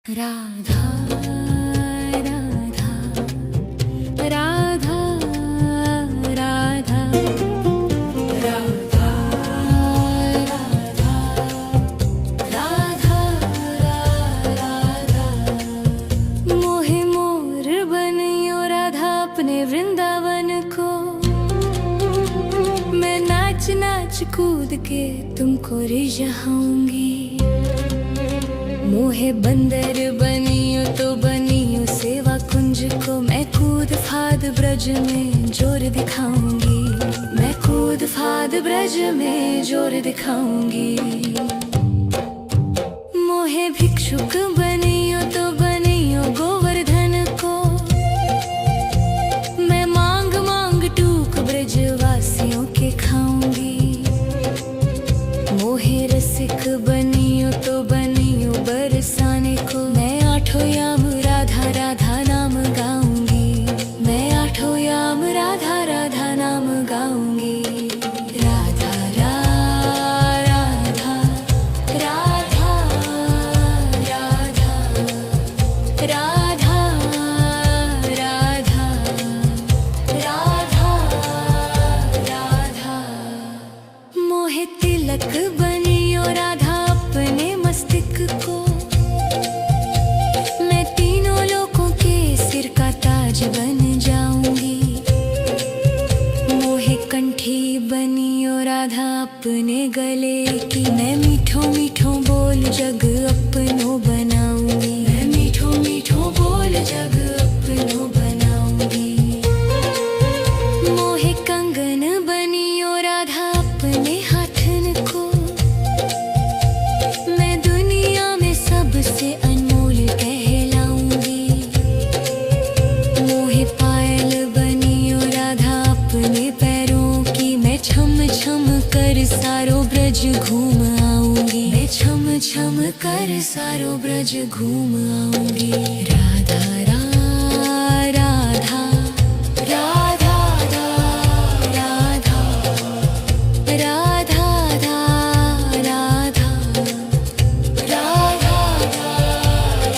राधा राधा राधा राधा राधा राधा राधा मोहे मोर बनियो राधा अपने वृंदावन को। मैं नाच नाच कूद के तुमको रिझाऊंगी। मोहे बंदर बनियो तो बनियो सेवा कुंज को। मैं कूद फाद ब्रज में जोर दिखाऊंगी। मैं कूद फाद ब्रज में जोर दिखाऊंगी। मोहे भिक्षुक बनियो तो बनियो गोवर्धन को। मैं मांग मांग टूक ब्रज वासियों के खाऊंगी। मोहे रसिक बनियो तो बनियो बरसाने को। मैं आठों याम राधा राधा नाम गाऊंगी। मैं आठों याम राधा राधा नाम गाऊंगी। राधा राधा राधा राधा राधा राधा राधा राधा मोहे तिलक बनियो राधा अपने मस्तिष्क को। मैं तीनों लोगों के सिर का ताज बन जाऊंगी। मोहे कंठी बनियो राधा अपने गले की। मैं मीठो मीठो बोल जग अपनो बनाऊंगी। मैं मीठो मीठो बोल जग अपनो बनाऊंगी। मोहे कंगन बनियो राधा अपने हाथन को। मैं दुनिया में सबसे अनमोल कहलाऊंगी। मोहे पायल बनियो राधा अपने पैरों की। मैं छम छम कर सारो ब्रज घूम आऊंगी। मैं छम छम कर सारो ब्रज घूम आऊंगी। राधा राधा राधा राधा राधा राधा राधा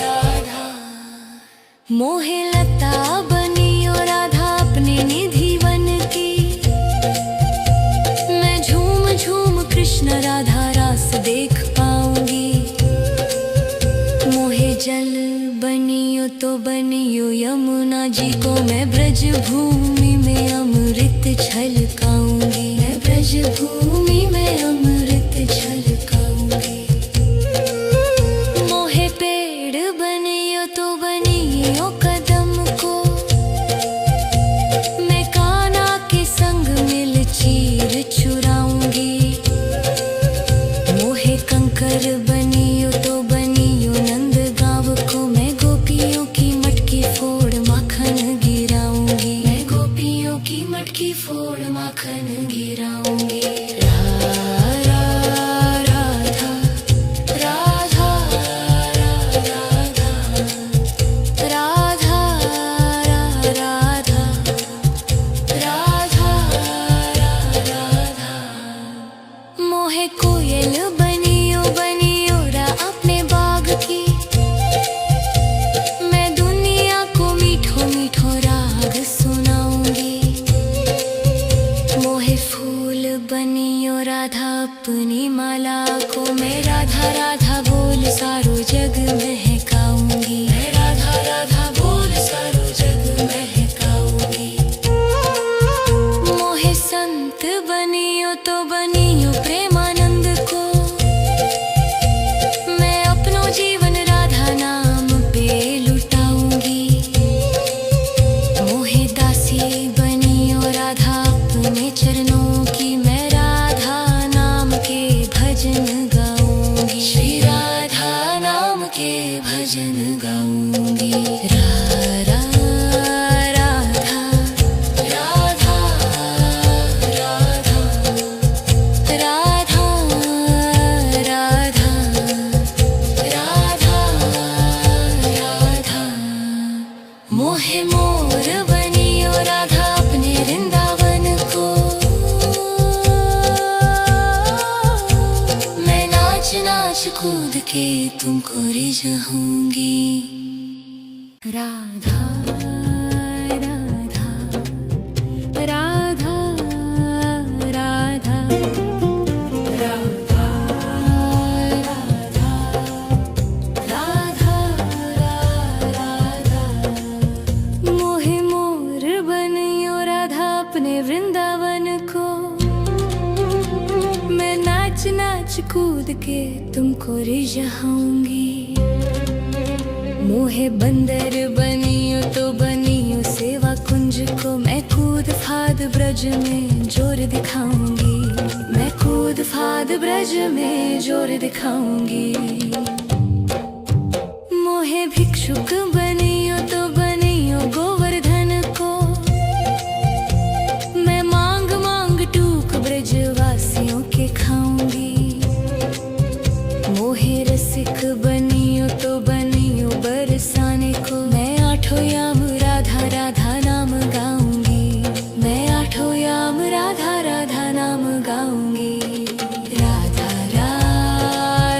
राधा मोहे लता बनियो राधा अपने निधि वन की। मैं झूम झूम कृष्ण राधा रास देख पाऊंगी। मोहे जल बनियो तो बनियो यमुना जी को। मैं ब्रज भूमि में अमृत छलकाऊंगी। मैं ब्रज भूमि में अमृत छलकाऊंगी। मोहे पेड़ बनियो तो बनियो कदम को। मैं कान्हा के संग मिल चीर चुराऊंगी। मोहे कंकर बनियो तो बनियो नंद गांव को। मैं गोपियों की मटकी फोड़ माखन गिराऊंगी। मैं गोपियों की मटकी फोड़ माखन गिराऊंगी। राधा राधा राधा राधा राधा राधा मोहे कोयल बनियो बनियो रा अपने बाग की। मैं दुनिया को मीठो मीठो राग सुनाऊंगी। मोहे फूल बनियो राधा अपनी माला को। मैं राधा राधा बोल सारो जग महकाऊंगी। मैं राधा राधा बोल सारो जग महकाऊंगी। मोहे संत बनियो तो बनियो प्रेमानंद को। मैं अपनो जीवन राधा नाम पे लुटाऊंगी। मोहे दासी बनियो राधा अपने चरणों की। मैं राधा नाम के भजन गाऊंगी। श्री राधा नाम के भजन गाऊंगी। राधा राधा राधा राधा राधा राधा राधा मोहे मोर बनियो राधा अपने वृंदावन को। मैं नाच नाच कूद के तुमको रिझाऊंगी। राधा राधा राधा राधा राधा राधा राधा मोहे मोर बनियो राधा अपने वृंदावन को। मैं नाच नाच कूद के तुमको रिझाऊंगी। मोहे बंदर बनियो तो बनियो सेवा कुंज को। मैं कूद फाद ब्रज में जोर दिखाऊंगी। मैं कूद फाद ब्रज में जोर दिखाऊंगी। मोहे भिक्षुक बनियो तो बनियो गोवर्धन को। मैं मांग मांग टूक ब्रजवासियों के खाऊंगी। मोहे रसिक बनियो तो बनियो बरसाने को। मैं आठों याम राधा राधा नाम गाऊंगी। मैं आठों याम राधा राधा नाम गाऊंगी। राधा राधा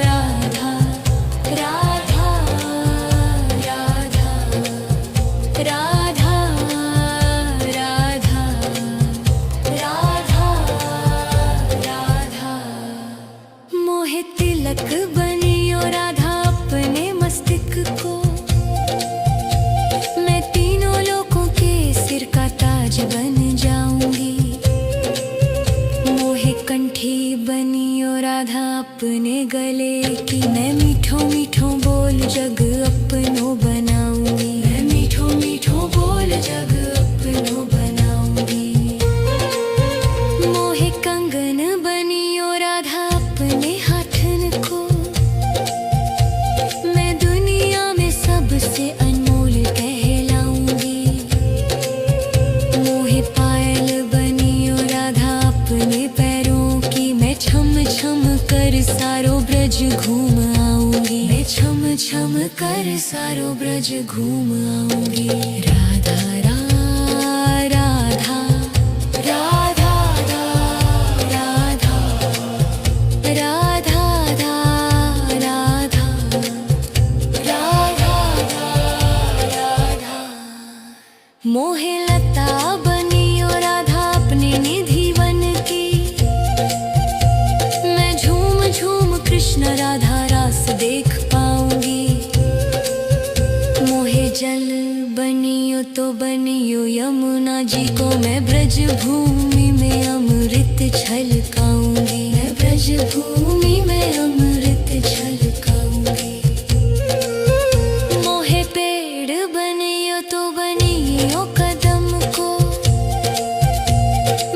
राधा राधा राधा राधा राधा राधा मोहे तिलक बनियो राधा अपने मस्तिष्क को। मैं तीनों लोगों के सिर का ताज बन जाऊंगी। मोहे कंठी बनियो राधा अपने गले की। मैं मीठो मीठो बोल जग अपनो बनाऊंगी। मैं मीठो मीठो बोल जग अपनो बनाऊंगी। मोहे कंगन बनियो राधा अपने हाथन को। मैं दुनिया में सबसे अनमोल कहलाऊंगी। मोहे पायल बनियो राधा अपने पैरों की। मैं छम छम कर सारो ब्रज घूम आऊंगी। मैं छम छम कर सारो ब्रज घूम आऊंगी। राधा राधा राधा राधा राधा राधा राधा राधा मोहे लता बनियो राधा अपने निधि वन की। मैं झूम झूम कृष्ण राधा रास देख पाऊंगी। मोहे जल बनियो तो बनियो यमुना जी को। मैं ब्रज भूमि में अमृत छलकाऊंगी। मैं ब्रज भूमि में अमृत छलकाऊंगी। मोहे पेड़ बनियो तो बनियो कदम को।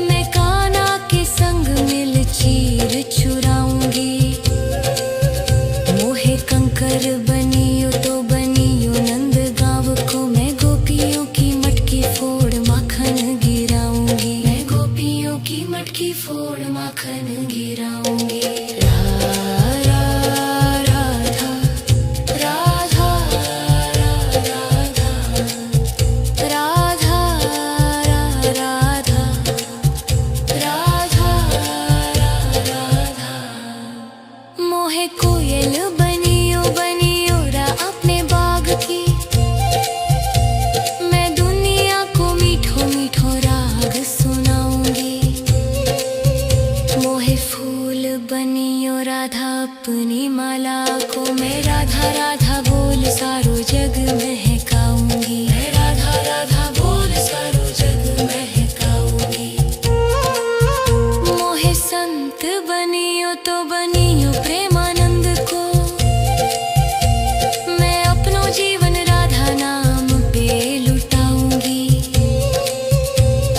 मैं कान्हा के संग मिल चीर चुराऊंगी। मोहे कंकर बनियो तो बनियो नंद गाँव को। मैं गोपियों की मटकी फोड़ माखन गिराऊंगी। मैं गोपियों की मटकी फोड़ माखन गिराऊंगी। राधा राधा राधा राधा राधा राधा राधा राधा मोहे कोयल बनियो बनियो रा अपने बाग की। मैं दुनिया को मीठो मीठो राग सुनाऊंगी। मोहे फूल बनियो राधा अपनी माला को। मैं राधा राधा बोल सारो जग महकाऊंगी। मैं राधा राधा बोल सारो जग महकाऊंगी। मोहे संत बनियो तो बनियो प्रेमानंद को। मैं अपनो जीवन राधा नाम पे लुटाऊंगी।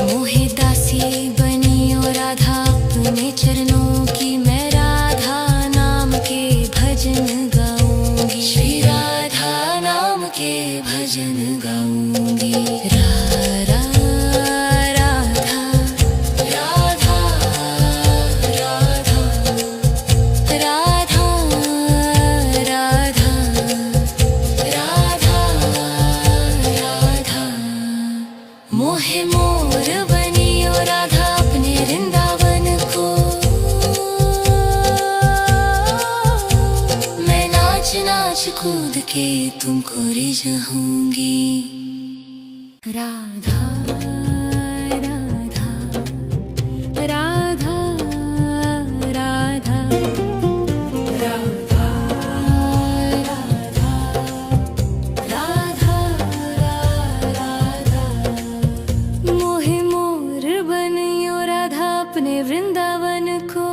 मोहे दासी बनियो राधा अपने चरणों की। मैं राधा नाम के भजन गाऊंगी। श्री राधा नाम के भजन गाऊंगी। राधा राधा राधा राधा राधा राधा राधा मोहे मोर बनियो राधा अपने वृंदावन को। मैं नाच के तुमको रिझाऊंगी। राधा राधा राधा राधा राधा राधा राधा मोहे मोर बनियो राधा अपने वृंदावन को।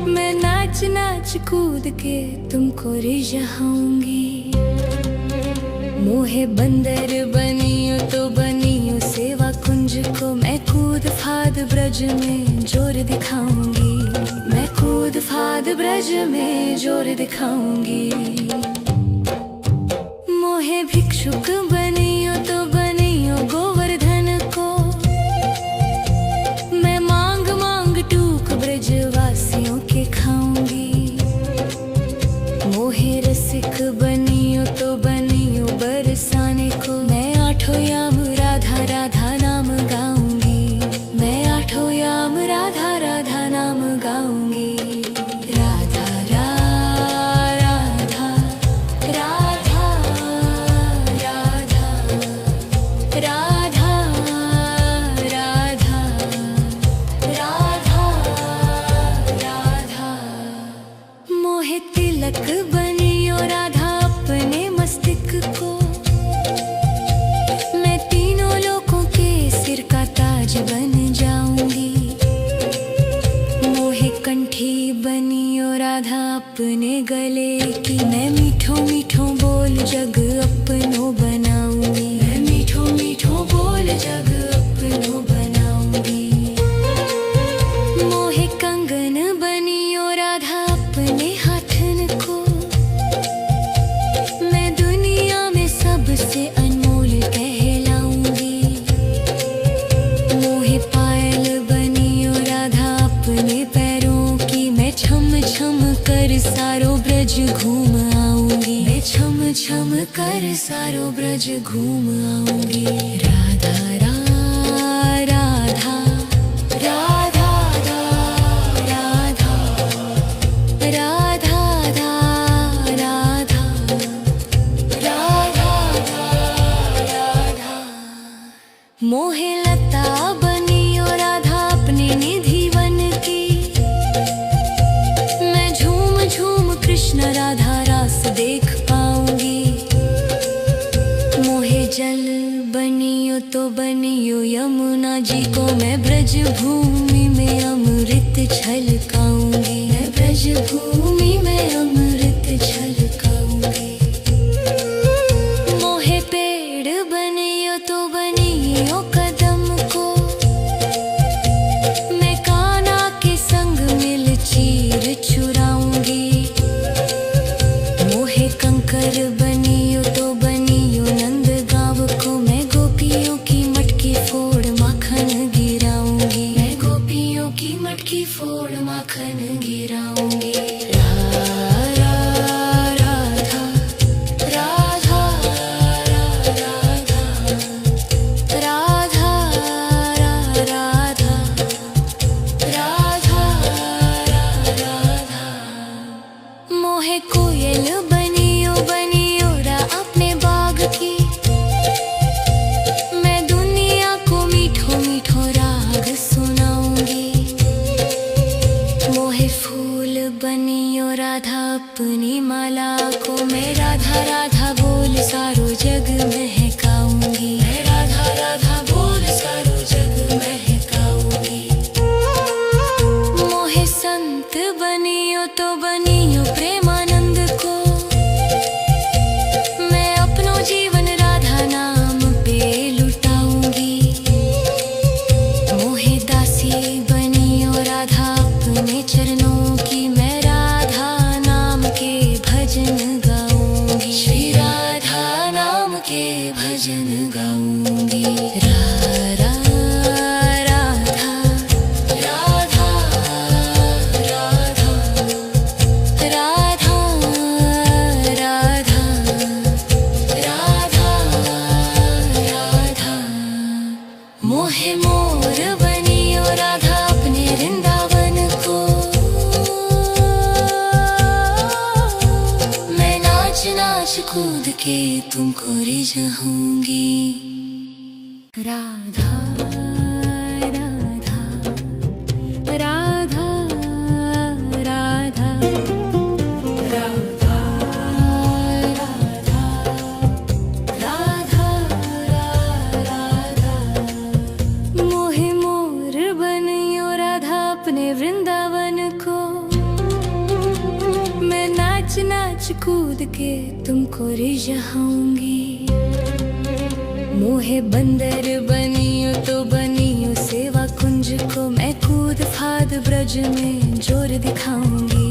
मैं नाच नाच कूद के तुमको रिझाऊंगी। मोहे बंदर बनियो तो बनियो सेवा कुंज को। मैं कूद फाद ब्रज में जोर दिखाऊंगी। मैं कूद फाद ब्रज में जोर दिखाऊंगी। मोहे भिक्षुक बनियो तो बनियो गोवर्धन को। मैं मांग मांग टूक ब्रजवासियों के खाऊंगी। मोहे रसिक बनियो तो बनियो बरसाने को। मैं आठों याम राधा राधा नाम गाऊंगी। मैं आठों याम राधा राधा नाम गाऊंगी। राधा राधा राधा राधा राधा राधा राधा राधा मोहे तिलक बनियो राधा अपने मस्तिष्क को। मैं तीनों लोगों के सिर का ताज बन जाऊंगी। मोहे कंठी बनियो राधा अपने गले की। मैं मीठो मीठो बोल जग अपनो बनाऊंगी। मैं मीठो मीठो बोल जग अपनो बनाऊंगी। मोहे कंगन बनियो राधा अपने हाथन को। मैं दुनिया में सबसे अनमोल कहलाऊंगी। मोहे पायल बनियो राधा अपने पैरों की। मैं छम छम कर सारो ब्रज घूम आऊंगी। मैं छम छम कर सारो ब्रज घूम आऊंगी। राधा राधा राधा राधा राधा राधा राधा राधा मोहे लता बनियो राधा अपने निधि वन की। मैं झूम झूम कृष्ण राधा रास देख पाऊंगी। मोहे जल बनियो तो बनियो यमुना जी को। मैं ब्रज भूमि में अमृत छलकाऊंगी। मैं ब्रज भूमि में अमृत छलकाऊंगी। मोहे पेड़ बनियो तो बनियो कदम को। मैं कान्हा के संग मिल चीर चुराऊंगी। मोहे कंकर बनियो तो बनियो नंद गांव को। मैं गोपियों की मटकी फोड़ माखन गिराऊंगी। मैं गोपियों की मटकी फोड़ माखन गिराऊंगी। राधा राधा राधा राधा राधा राधा राधा मोहे कोयल बनियो बनियो कूद के तुमको रिझाऊंगी। राधा राधा राधा राधा राधा राधा राधा मोहे मोर बनियो राधा अपने वृंदावन को। मैं नाच नाच कूद के तुमको रिझाऊंगी। मोहे बंदर बनियो तो बनियो सेवा कुंज को। मैं कूद फाद ब्रज में जोर दिखाऊंगी।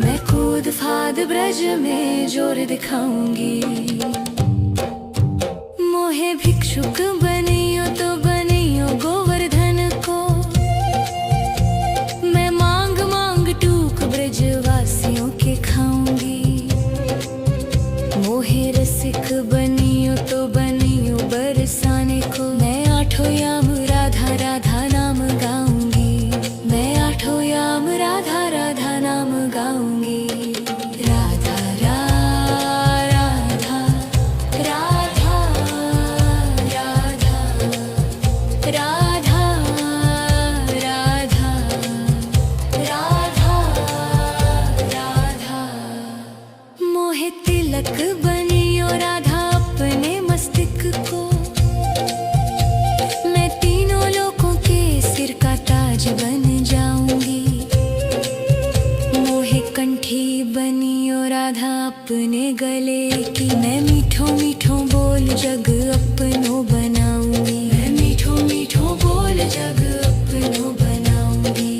मैं कूद फाद ब्रज में जोर दिखाऊंगी। मोहे भिक्षुक बनियो तो बनियो गोवर्धन को। मैं मांग मांग टूक ब्रजवासियों के खाऊंगी। मोहे रसिक बनियो तो बनियो बरसाने को। मैं आठों याम राधा राधा नाम गाऊंगी। मैं आठों याम राधा राधा नाम गाऊंगी। राधा राधा राधा राधा राधा राधा राधा राधा मोहे तिलक बनियो राधा अपने मस्तिष्क को। मैं तीनों लोगों के सिर का ताज बन जाऊंगी। मोहे कंठी बनियो राधा अपने गले की। मैं मीठो मीठो बोल जग अपनो बनाऊंगी। मैं मीठो मीठो बोल जग अपनो बनाऊंगी।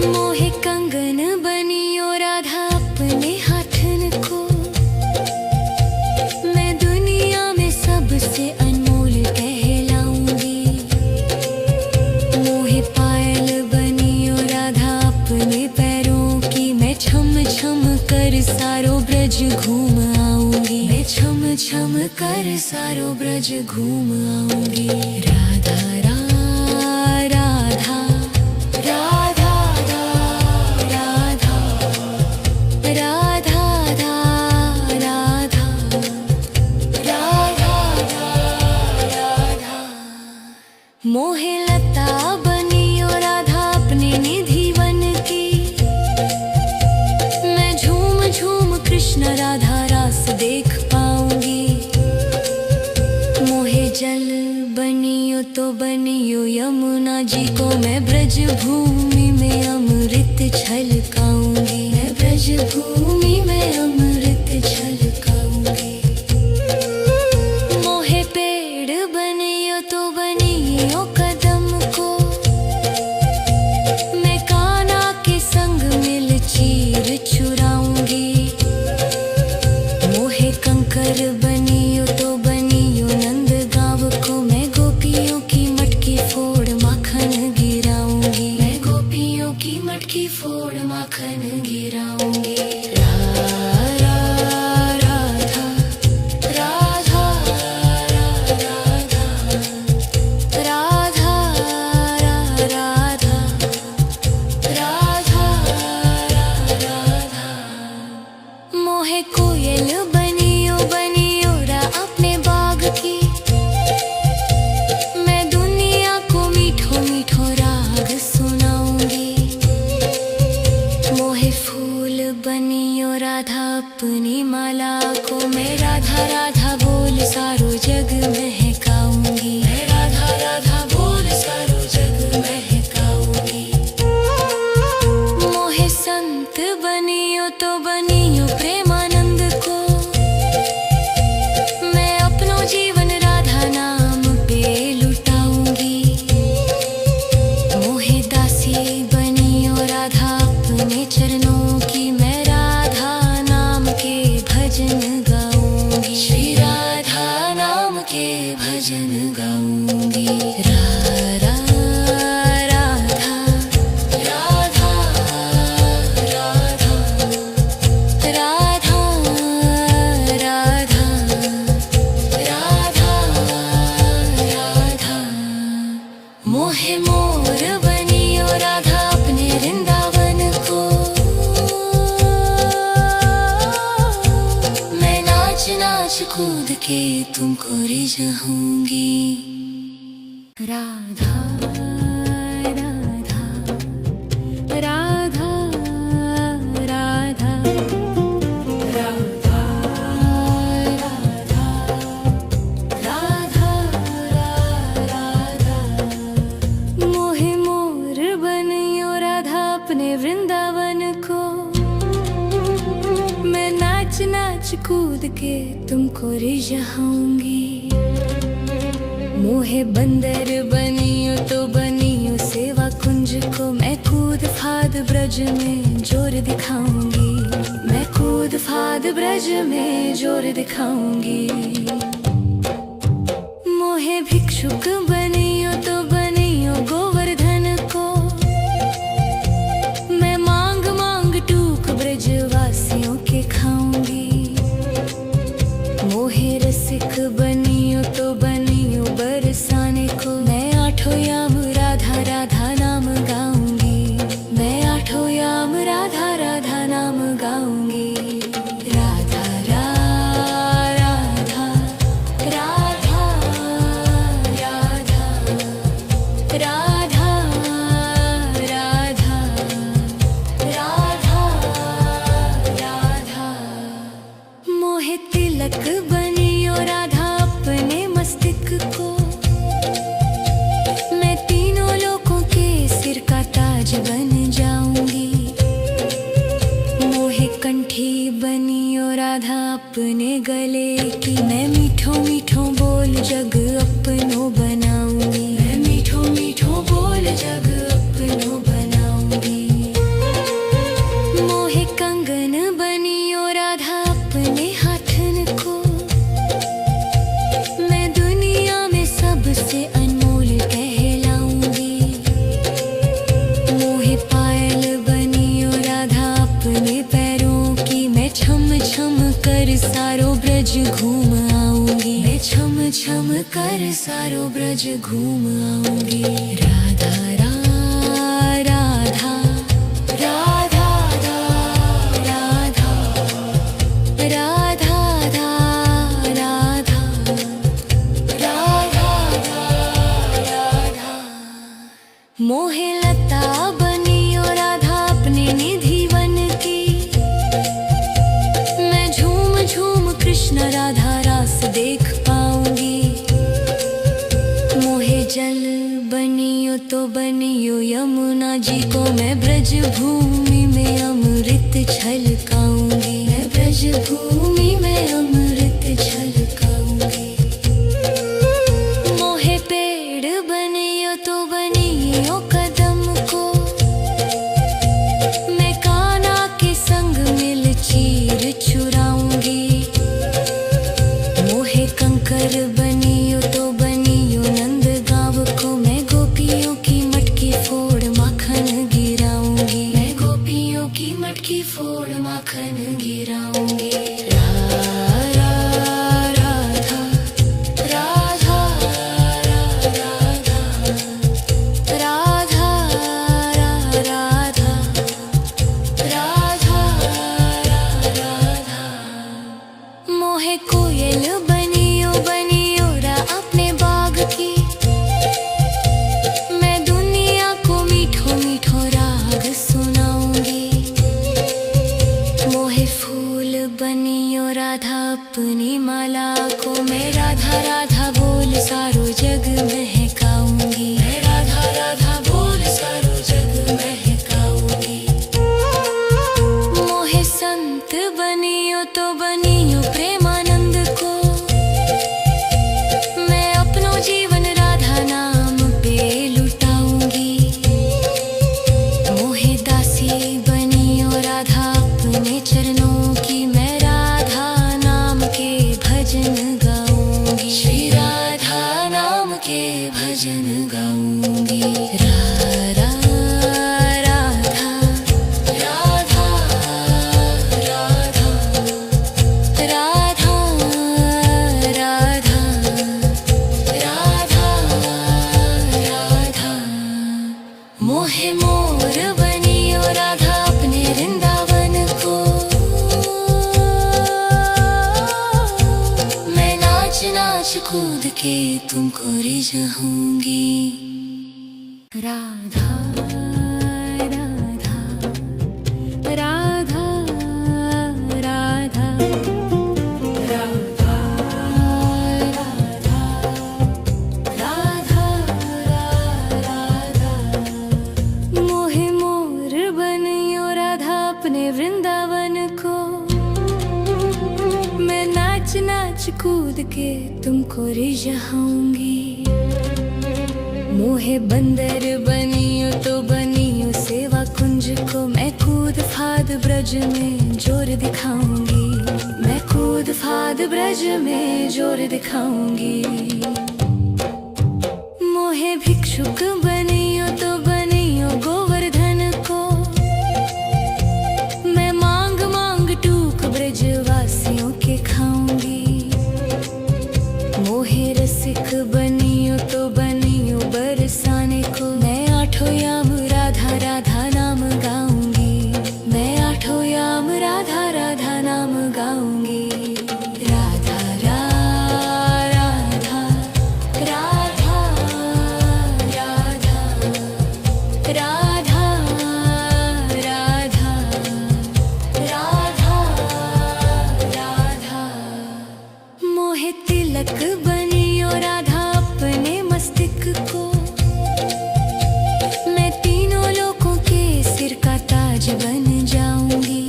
मोहे कंगन बनियो राधा अपने हाथन को। मैं दुनिया में सबसे अनमोल कहलाऊंगी। मोहे पायल बनियो राधा अपने पैरों की। मैं छम छम कर सारो ब्रज घूम आऊंगी। मैं छम छम कर सारो ब्रज घूम आऊंगी। राधा राधा राधा राधा राधा राधा राधा राधा मोहे लता बनियो राधा अपने निधि वन की। मैं झूम झूम कृष्ण राधा रास देख पाऊंगी। मोहे जल बनियो तो बनियो यमुना जी को। मैं ब्रज भूमि में अमृत छलकाऊंगी। मैं ब्रज भूमि में अमृत छलकाऊंगी। मोहे पेड़ बनियो तो बनियो कदम को। मैं कान्हा के संग मिल चीर चुराऊंगी। मोहे कंकर बनियो तो बनियो नंद गाँव को। मैं गोपियों की मटकी फोड़ माखन गिराऊंगी। मैं गोपियों की मटकी फोड़ माखन गिराऊंगी। राधा राधा राधा राधा राधा राधा राधा मोहे कोयल बनियो बनियो रा अपने बाग की। मैं दुनिया को मीठो मीठो राग सुनाऊंगी। मोहे फूल बनियो राधा अपनी माला को। मैं राधा राधा बोल सारो जग महकाऊंगी। मैं राधा राधा बोल सारो जग महकाऊंगी। मोहे संत बनियो तो बनियो प्रेमानंद को। मैं अपनो जीवन राधा नाम पे लुटाऊंगी। मोहे दासी बनियो राधा अपने चरणों की। मैं राधा नाम के भजन गाऊंगी। श्री राधा नाम के भजन गाऊंगी। राधा राधा राधा राधा राधा राधा राधा मोहे मोर बनियो राधा अपने वृंदावन को। नाच नाच कूद के तुमको रिझाऊंगी। राधा राधा राधा राधा राधा राधा राधा मोहे मोर बनियो राधा अपने वृंदावन को। मैं नाच नाच कूद के तुमको रिझाऊंगी। मोहे बंदर बनियो तो बनियो सेवा कुंज को। मैं कूद फाद ब्रज में जोर दिखाऊंगी। मैं कूद फाद ब्रज में जोर दिखाऊंगी। मोहे भिक्षुक बनियो तो बनियो गोवर्धन को। मैं मांग मांग टूक ब्रजवासियों के खाऊंगी। मोहे रसिक बनियो तो बनियो बरसाने को। मैं आठों याम राधा राधा नाम गाऊंगी। मैं आठों याम राधा राधा नाम गाऊंगी। राधा राधा राधा राधा राधा राधा राधा राधा मोहे तिलक बनियो राधा अपने मस्तिष्क को। मैं तीनों लोगों के सिर का ताज बन जाऊंगी। मोहे कंठी बनियो राधा अपने गले की। मैं मीठो मीठो बोल जग अपनो बनाऊंगी। मैं मीठो मीठो बोल जग अपनो बनाऊंगी। मोहे कंगन बनियो राधा अपने हाथन को। मैं दुनिया में सबसे अनमोल कहलाऊंगी। मोहे पायल बनियो राधा अपने पैरों की। मैं छम छम कर सारो ब्रज घूम आऊंगी। मैं छम छम कर सारो ब्रज घूम आऊंगी। राधा राधा राधा राधा राधा राधा राधा राधा मोहे लता बनियो राधा अपने निधि वन की। मैं झूम झूम कृष्ण राधा रास देख पाऊंगी। मोहे जल बनियो तो बनियो यमुना जी को। मैं ब्रज भूमि में अमृत छलकाऊंगी। मैं ब्रज भूमि में अमृत छलकाऊंगी। मोहे पेड़ बनियो तो बनियो कदम को। मैं कान्हा के संग मिल चीर चुराऊंगी। मोहे कंकर बनियो तो बनियो नंद गांव को। मैं गोपियों की मटकी फोड़ माखन गिराऊंगी। मैं गोपियों की मटकी फोड़ माखन गिराऊंगी। राधा राधा राधा राधा राधा राधा राधा मोहे कोयल बनियो बनियो रा अपने बाग की। मैं दुनिया को मीठो मीठो राग सुनाऊंगी। मोहे फूल बनियो राधा अपनी माला को। मैं राधा राधा बोल सारो जग महकाऊंगी। मैं राधा राधा बोल सारो जग महकाऊंगी। मोहे संत बनियो तो बनियो प्रेमानंद को। मैं अपनो जीवन राधा नाम पे लुटाऊंगी। मोहे दासी बनियो राधा अपने चरणों की। मैं राधा नाम के भजन गाऊंगी। श्री राधा नाम के भजन गाऊंगी। राधा राधा राधा राधा कूद के तुमको रिझाऊंगी। राधा राधा राधा राधा राधा राधा राधा मोहे मोर बनियो राधा अपने वृंदावन को। मैं नाच नाच कूद के तुमको रिझाऊंगी। मोहे बंदर बनियो तो बनियो सेवा कुंज को। मैं कूद फाद ब्रज में जोर दिखाऊंगी। मैं कूद फाद ब्रज में जोर दिखाऊंगी। मोहे भिक्षुक बनियो तो बनियो गोवर्धन को। मैं मांग मांग टूक ब्रजवासियों के खाऊंगी। मोहे रसिक बनियो तो बनियो बरसाने को। मैं आठों याम राधा राधा नाम गाऊंगी। मैं आठों याम राधा राधा नाम गाऊंगी। राधा राधा राधा राधा राधा राधा राधा राधा मोहे तिलक बनियो राधा अपने मस्तिष्क को। मैं तीनों लोगों के सिर का ताज बन जाऊंगी।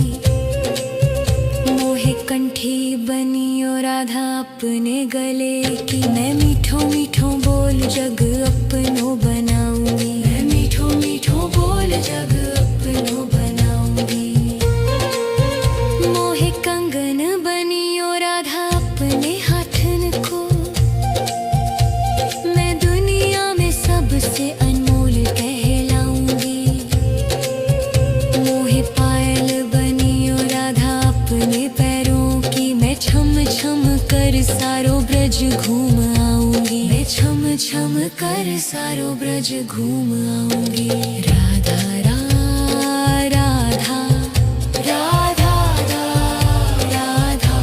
मोहे कंठी बनियो राधा अपने गले की। मैं मीठो मीठो बोल जग अपनो बनाऊंगी। मैं मीठो मीठो बोल जग अपनो बनाऊंगी। मोहे कंगन बनियो राधा अपने हाथन को। मैं दुनिया में सबसे अनमोल कहलाऊंगी। मोहे पायल बनियो राधा अपने पैरों की। मैं छम छम कर सारो ब्रज घूम आऊंगी। मैं छम छम कर सारो ब्रज घूम आऊंगी। राधा राधा राधा राधा राधा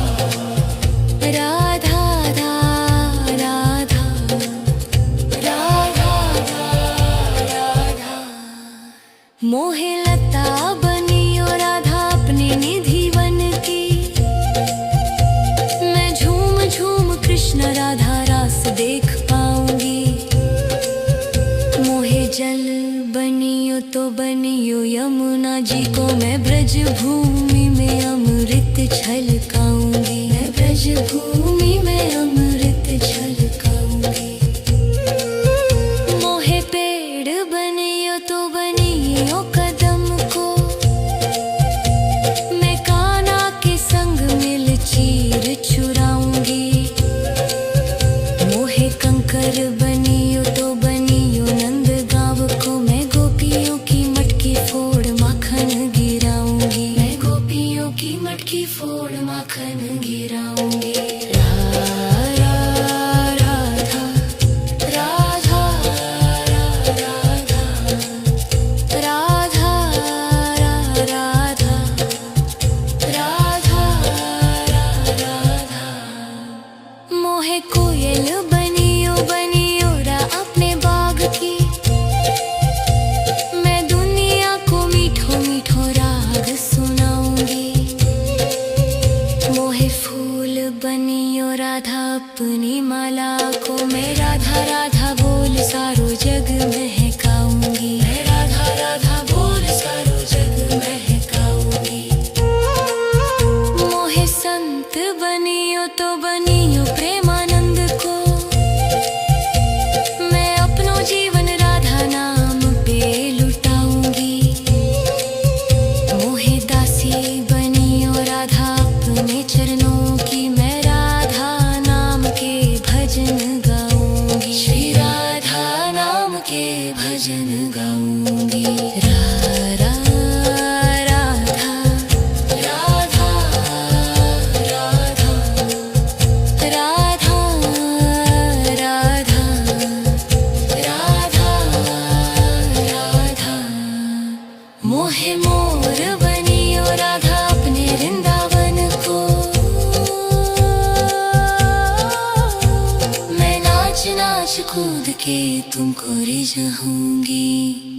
राधा राधा राधा मोहे लता बनियो राधा अपने निधि वन की। मैं झूम झूम कृष्ण राधा रास देख पाऊंगी। मोहे जल बनियो तो बनियो यमुना जी को। मैं ब्रज भूमि में अमृत छलकाऊंगी। मैं ब्रज भूमि में अमृत छलकाऊंगी। मोहे पेड़ बनियो तो बनियो कदम को। मैं कान्हा के संग मिल चीर चुराऊंगी। मोहे कंकर बनियो तो बनियो नंद गाँव को। मैं गोपियों की मटकी फोड़ माखन गिराऊंगी। मैं गोपियों की मटकी फोड़ माखन गिराऊंगी। राधा राधा राधा राधा राधा राधा राधा मोहे कोयल बनियो बनियो रा अपने बाग की। मैं दुनिया को मीठो मीठो राग सुनाऊंगी। मोहे फूल बनियो राधा अपनी माला को। मैं राधा राधा बोल सारो जग महकाऊंगी। मैं राधा राधा बोल सारो जग महकाऊंगी। मोहे संत बनियो तो बनियो प्रेमानंद को। मैं अपनो जीवन राधा नाम पे लुटाऊंगी। मोहे दासी बनियो राधा अपने चरणों की। मैं राधा नाम के भजन गाऊंगी। श्री राधा नाम के भजन गाऊंगी। राधा राधा राधा राधा नाच कूद के तुमको रिझाऊंगी।